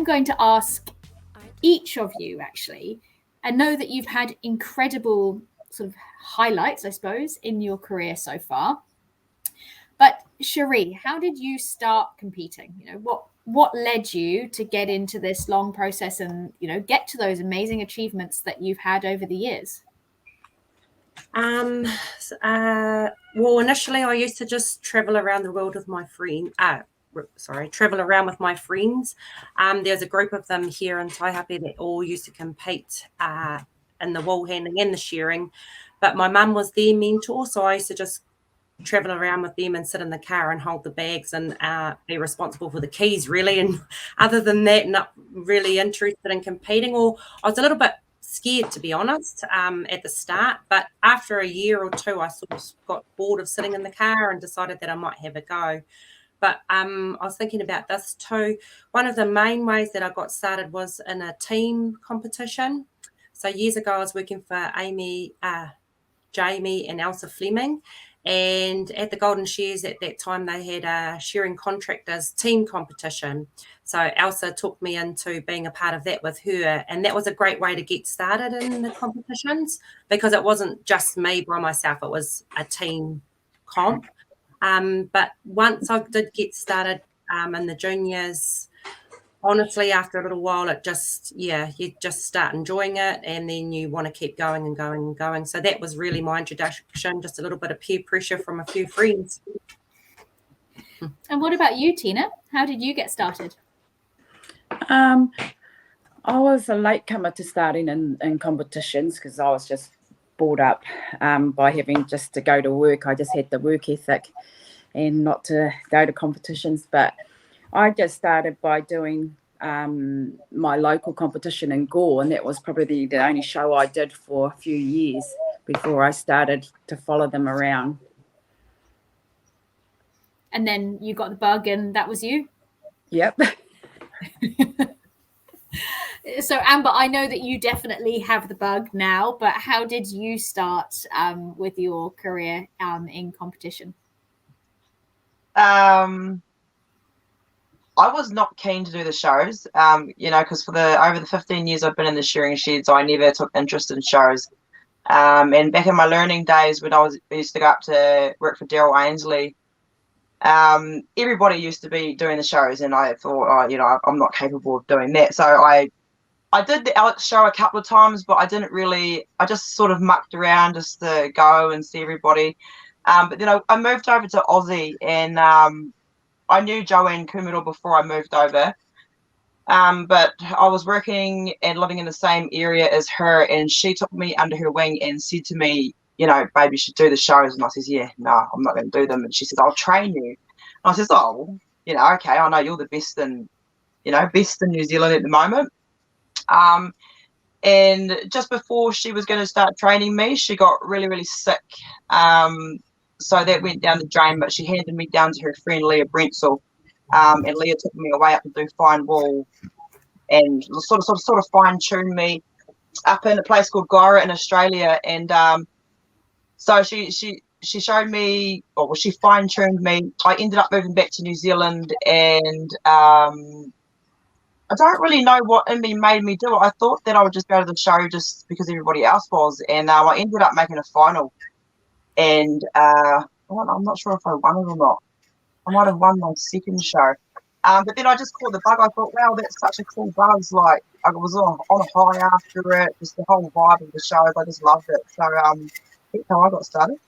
going to ask each of you, actually, and know that you've had incredible sort of highlights, I suppose, in your career so far. But Sheree, how did you start competing? You know, what led you to get into this long process and, you know, get to those amazing achievements that you've had over the years? Well, initially I used to just travel around the world with my friend. Travel around with my friends. There's a group of them here in Poihipi that all used to compete in the wool handling and the shearing. But my mum was their mentor, so I used to just travel around with them and sit in the car and hold the bags and be responsible for the keys, really. And other than that, not really interested in competing, or I was a little bit scared, to be honest, at the start. But after a year or two, I sort of got bored of sitting in the car and decided that I might have a go. But I was thinking about this too. One of the main ways that I got started was in a team competition. So years ago, I was working for Jamie and Elsa Fleming. And at the Golden Shears at that time, they had a shearing contractors team competition. So Elsa took me into being a part of that with her. And that was a great way to get started in the competitions, because it wasn't just me by myself. It was a team comp. But once I did get started in the juniors, honestly, after a little while, it just, you just start enjoying it, and then you want to keep going and going and going. So that was really my introduction, just a little bit of peer pressure from a few friends. And what about you, Tina? How did you get started? I was a latecomer to starting in competitions, because I was just brought up by having just to go to work. I just had the work ethic and not to go to competitions. But I just started by doing my local competition in Gore, and that was probably the only show I did for a few years before I started to follow them around. And then you got the bug, and that was you? Yep. So, Amber, I know that you definitely have the bug now, but how did you start with your career in competition? I was not keen to do the shows, because for over the 15 years I've been in the shearing sheds, I never took interest in shows. And back in my learning days, when I used to go up to work for Daryl Ainsley, everybody used to be doing the shows, and I thought, I'm not capable of doing that. So I did the Alex show a couple of times, but I just sort of mucked around just to go and see everybody. But then I moved over to Aussie, and I knew Joanne Kumuro before I moved over. But I was working and living in the same area as her, and she took me under her wing and said to me, babe, you should do the shows. And I says, yeah, no, I'm not going to do them. And she says, I'll train you. And I says, oh, okay, I know you're the best in New Zealand at the moment. And just before she was going to start training me, she got really, really sick. So that went down the drain, but she handed me down to her friend Leah Brentsel. And Leah took me away up to do fine wool and sort of fine-tuned me up in a place called Gora in Australia. And so she showed me, she fine-tuned me. I ended up moving back to New Zealand, and I don't really know what in me made me do it. I thought that I would just go to the show just because everybody else was, and I ended up making a final. And I'm not sure if I won it or not. I might have won my second show. But then I just caught the bug. I thought, wow, that's such a cool buzz. Like, I was on a high after it, just the whole vibe of the shows. I just loved it. So that's how I got started.